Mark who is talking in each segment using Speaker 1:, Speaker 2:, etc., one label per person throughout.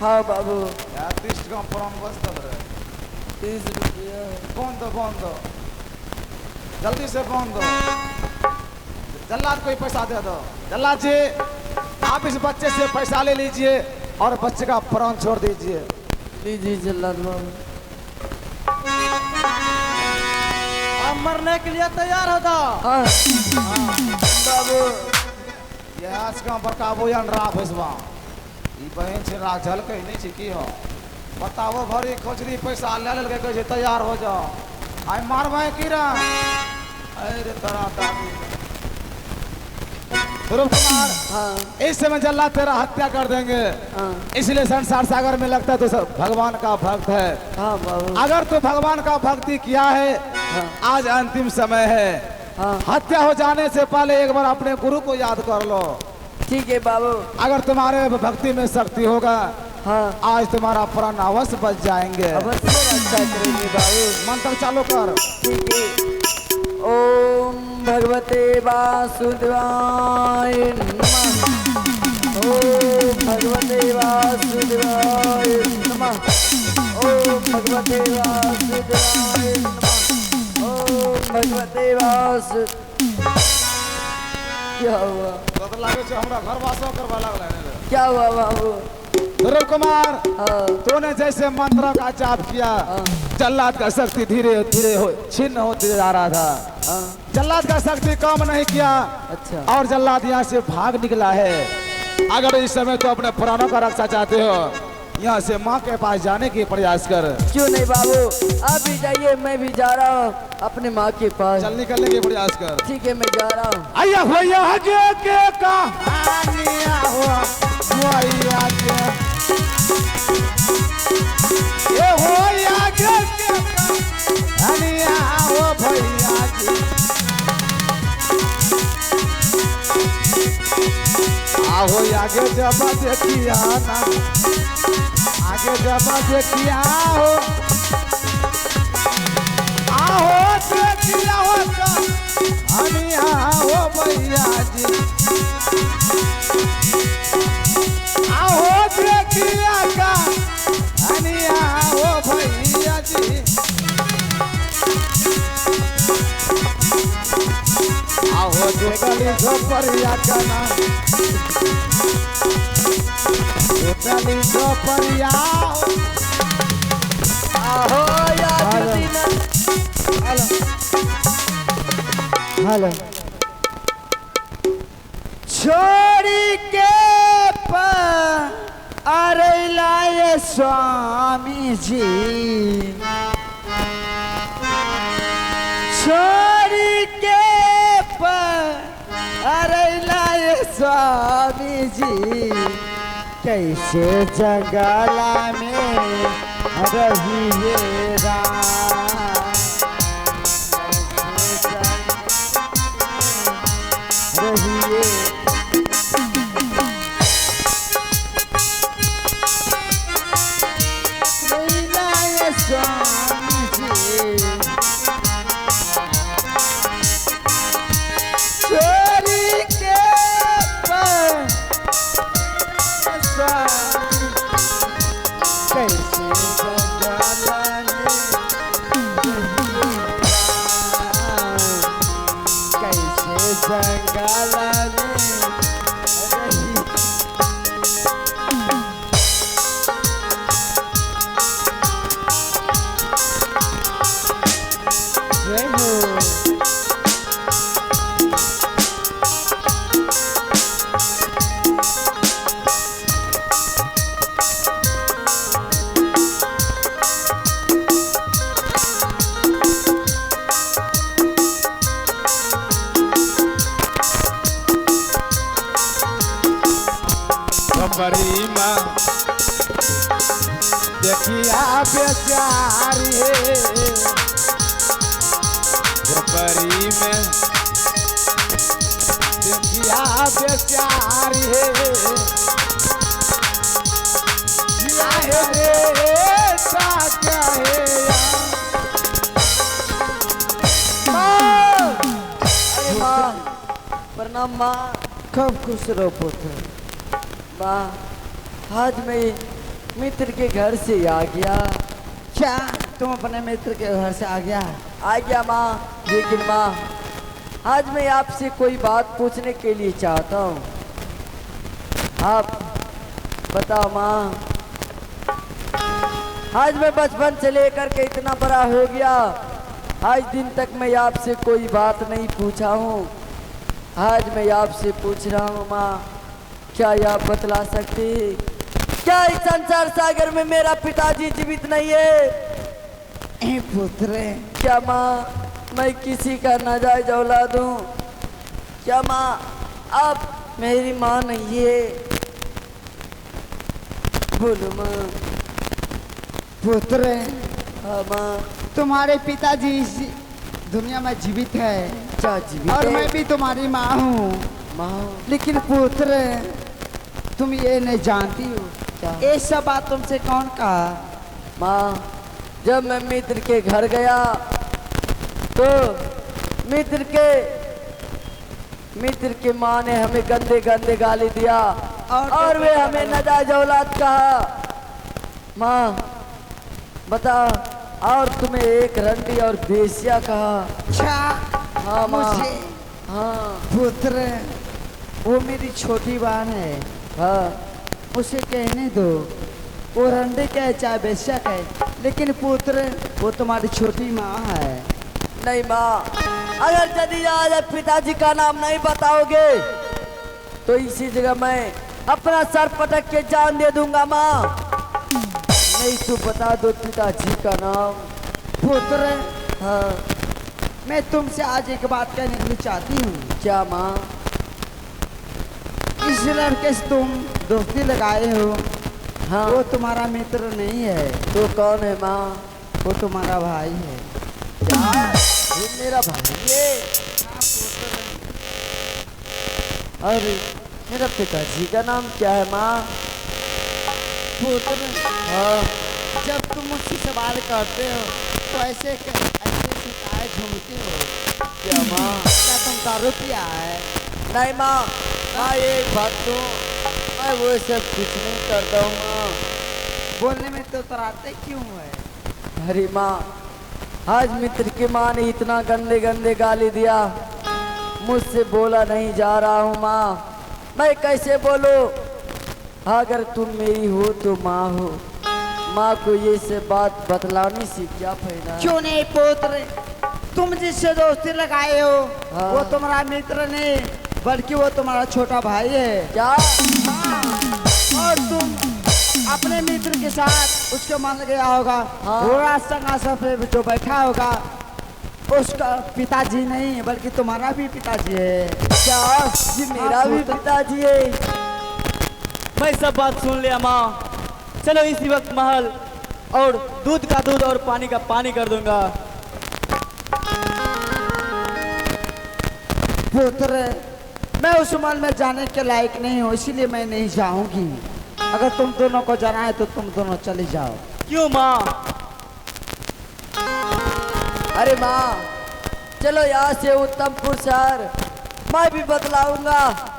Speaker 1: हाँ बाबू।
Speaker 2: यार 30 का पुरान बस तब रे
Speaker 1: 30 रुपया।
Speaker 2: कौन दो जल्दी से कौन दो। जल्लाद कोई पैसा दे दो। जल्लाद जी आप इस बच्चे से पैसा ले लीजिए और बच्चे का प्राण छोड़ दीजिए।
Speaker 1: लीजिए जल्लाद बाबू।
Speaker 3: आप मरने के लिए तैयार हो जाओ।
Speaker 1: हाँ बाबू।
Speaker 2: ये आज का बड़का बोयन रा भैसवा ई बहन से रा झल के नहीं छिकी हो। बताओ भरी खोजरी पैसा ले ले के तैयार हो जाओ। आई मारवाए कीरा अरे तरा दादी ध्रुव कुमार।
Speaker 1: हाँ
Speaker 2: इस समय जल्लाद तेरा हत्या कर देंगे।
Speaker 1: हाँ
Speaker 2: इसलिए संसार सागर में लगता है तो सब भगवान का भक्त है।
Speaker 1: हाँ बाबू।
Speaker 2: अगर तू भगवान का भक्ति किया है
Speaker 1: हाँ
Speaker 2: आज अंतिम समय है।
Speaker 1: हाँ
Speaker 2: हत्या हो जाने से पहले एक बार अपने गुरु को याद कर लो।
Speaker 1: ठीक है बाबू।
Speaker 2: अगर तुम्हारे भक्ति में शक्ति होगा
Speaker 1: हाँ
Speaker 2: आज तुम्हारा प्राण अवश्य बच जाएंगे।
Speaker 1: अवश्य रक्षा करेंगे बाबू।
Speaker 2: मंत्र चालू कर।
Speaker 1: ठीक है। ओम भगवते वासुदेवाय नमः। ओम भगवते वासुदेवाय नमः। ओम भगवते वासुदेवाय नमः। ओम भगवते वासु। क्या हुआ?
Speaker 2: तो लागे से हमरा घर वासो करवा लागला है।
Speaker 1: क्या हुआ बाबू?
Speaker 2: ध्रुव कुमार
Speaker 1: हाँ
Speaker 2: तूने जैसे मंत्र का जाप किया
Speaker 1: हाँ
Speaker 2: जल्लाद का शक्ति धीरे धीरे छिन्न होते जा रहा था।
Speaker 1: हाँ।
Speaker 2: जल्लाद का शक्ति कम नहीं किया
Speaker 1: अच्छा।
Speaker 2: और जल्लाद यहाँ से भाग निकला है। अगर इस समय तो अपने प्राणों का रक्षा चाहते हो यहाँ से माँ के पास जाने की प्रयास कर।
Speaker 1: क्यों नहीं बाबू, आप भी जाइए, मैं भी जा रहा हूँ अपने माँ के पास।
Speaker 2: चल निकलने की प्रयास कर।
Speaker 1: ठीक है मैं जा रहा हूँ।
Speaker 2: आया भैया के कहानियाँ हो भैया के ये हो आगे के कहानियाँ हो भैया की। आहो आगे जब देखिया ना आगे जब देखिया हो आहो देखिया हो कहानियाँ हो भैया जी। आहो देखिया कहानियाँ हो भैया जी। आहो देखली झोपड़िया का नाम देखली झोपड़िया।
Speaker 1: आहो यार
Speaker 2: हेलो हेलो
Speaker 1: छोड़ी के अरे लाए स्वामी जी। छोड़ी के अरे लाए स्वामी जी। कैसे जंगला में रहिए राम। रहिए लाए स्वामी जी। चोरी के कैसे जंगला में रही। जय हो।
Speaker 2: बड़ी माँ देखिया बेचारी है बड़ी में देखिया बेचारी है।
Speaker 1: प्रणाम माँ। कब खुश रहो पुत्र। माँ आज मैं मित्र के घर से आ गया।
Speaker 3: क्या तुम अपने मित्र के घर से आ गया?
Speaker 1: आ गया माँ, लेकिन माँ आज मैं आपसे कोई बात पूछने के लिए चाहता हूँ। आप बताओ माँ, आज मैं बचपन से लेकर के इतना बड़ा हो गया, आज दिन तक मैं आपसे कोई बात नहीं पूछा हूँ। आज मैं आपसे पूछ रहा हूँ माँ, क्या आप बतला सकते हैं क्या इस संसार सागर में मेरा पिताजी जीवित नहीं है?
Speaker 3: ए पुत्र,
Speaker 1: क्या माँ मैं किसी का नाजायज औलाद हूँ? क्या माँ आप मेरी माँ नहीं है? बोलो माँ।
Speaker 3: पुत्र,
Speaker 1: हाँ माँ।
Speaker 3: तुम्हारे पिताजी इस दुनिया में जीवित है
Speaker 1: क्या जीवित
Speaker 3: और
Speaker 1: है?
Speaker 3: मैं भी तुम्हारी माँ हूँ।
Speaker 1: माँ
Speaker 3: लेकिन पुत्र, तुम ये नहीं जानती हो
Speaker 1: क्या?
Speaker 3: ये सब बात तुमसे कौन कहा?
Speaker 1: माँ जब मैं मित्र के घर गया तो मित्र के माँ ने हमें गंदे गंदे गाली दिया और वे हमें नाजायज औलाद कहा। माँ बता, और तुम्हें एक रंडी और बेसिया कहा।
Speaker 3: अच्छा,
Speaker 1: हाँ माँ।
Speaker 3: मुझे
Speaker 1: हाँ
Speaker 3: पुत्र, वो मेरी छोटी बहन है,
Speaker 1: हाँ
Speaker 3: उसे कहने दो। वो रंडे का है चाहे बेशक है, लेकिन पुत्र वो तुम्हारी छोटी माँ है।
Speaker 1: नहीं माँ, अगर यदि आज पिताजी का नाम नहीं बताओगे तो इसी जगह मैं अपना सर पटक के जान दे दूंगा माँ। नहीं तो बता दो पिताजी का नाम।
Speaker 3: पुत्र,
Speaker 1: हाँ
Speaker 3: मैं तुमसे आज एक बात कहने के लिए चाहती हूँ।
Speaker 1: क्या माँ?
Speaker 3: इस लड़के से तुम दोस्ती लगाए हो,
Speaker 1: हाँ
Speaker 3: वो तुम्हारा मित्र नहीं है,
Speaker 1: तो कौन है माँ?
Speaker 3: वो तुम्हारा भाई है।
Speaker 1: क्या? ये मेरा भाई है? अरे मेरा पिताजी का नाम क्या है माँ?
Speaker 3: पुत्र,
Speaker 1: हाँ
Speaker 3: जब तुम मुझसे सवाल करते हो तो ऐसे सिताए झूमते हो।
Speaker 1: क्या माँ?
Speaker 3: क्या तुम दारू पिया है?
Speaker 1: नहीं माँ, माँ ये बात तो मैं वो सब कुछ नहीं करता हूँ माँ।
Speaker 3: बोलने में तो तराते क्यों है?
Speaker 1: अरे माँ, आज मित्र की माँ ने इतना गंदे गंदे गाली दिया, मुझसे बोला नहीं जा रहा हूँ माँ। मैं कैसे बोलूँ? अगर तुम मेरी हो तो माँ हो, माँ को ये से बात बतलाने से क्या फायदा?
Speaker 3: क्यों नहीं पुत्र, तुम जिससे दोस्ती लगाए हो
Speaker 1: हाँ।
Speaker 3: वो तुम्हारा मित्र नहीं बल्कि वो तुम्हारा छोटा भाई है।
Speaker 1: क्या?
Speaker 3: और तुम अपने मित्र के साथ उसके मान गया होगा।
Speaker 1: हाँ।
Speaker 3: वो रास्ता पे जो बैठा होगा उसका पिताजी नहीं बल्कि तुम्हारा भी पिताजी है।
Speaker 1: क्या ये मेरा भी पिताजी है?
Speaker 4: मैं सब बात सुन लिया माँ। चलो इसी वक्त महल, और दूध का दूध और पानी का पानी कर दूंगा।
Speaker 3: पुत्र, मैं उस महल में जाने के लायक नहीं हूँ, इसीलिए मैं नहीं जाऊंगी। अगर तुम दोनों को जाना है तो तुम दोनों चले जाओ।
Speaker 4: क्यों माँ?
Speaker 1: अरे माँ चलो यहाँ से उत्तमपुर शहर, मैं भी बतलाऊंगा।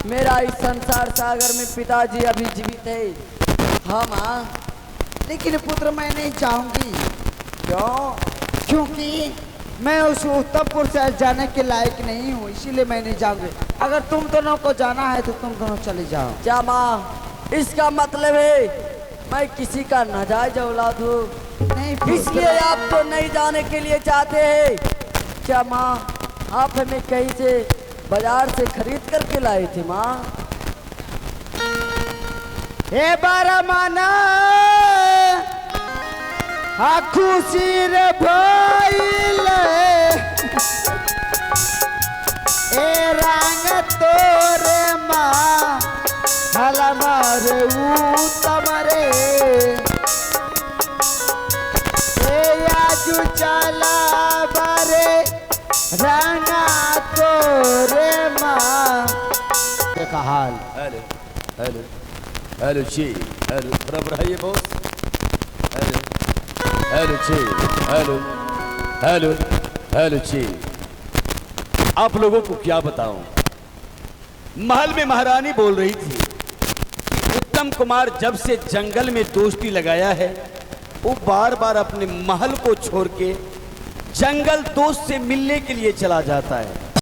Speaker 1: मेरा इस संसार सागर में पिताजी अभी जीवित है। हाँ माँ।
Speaker 3: लेकिन पुत्र मैं नहीं जाऊंगी।
Speaker 1: क्यों?
Speaker 3: क्योंकि मैं उस उत्तमपुर शहर जाने के लायक नहीं हूँ, इसीलिए मैं नहीं जाऊंगी। अगर तुम दोनों को जाना है तो तुम दोनों चले जाओ।
Speaker 1: क्या माँ, इसका मतलब है मैं किसी का नाजायज औलाद हूँ,
Speaker 3: नहीं पुत्र,
Speaker 1: इसलिए आप तो नहीं जाने के लिए चाहते हैं? क्या माँ आप हमें कहीं से बाजार से खरीद करके लाए थे माँ?
Speaker 3: हे बारा माना हा खुशी रे भइल ए रंग तोरे माँ हला मारे उत्तम रे ए आजू चला बारे रंगा तोरे माँ। देखा हाल।
Speaker 5: हेलो हेलो हेलो जी, हेलो बराबर है ये बॉस। हेलो हेलो जी, हेलो हेलो हेलो जी। आप लोगों को क्या बताऊं, महल में महारानी बोल रही थी उत्तम कुमार जब से जंगल में दोस्ती लगाया है, वो बार बार अपने महल को छोड़ के जंगल दोस्त से मिलने के लिए चला जाता है।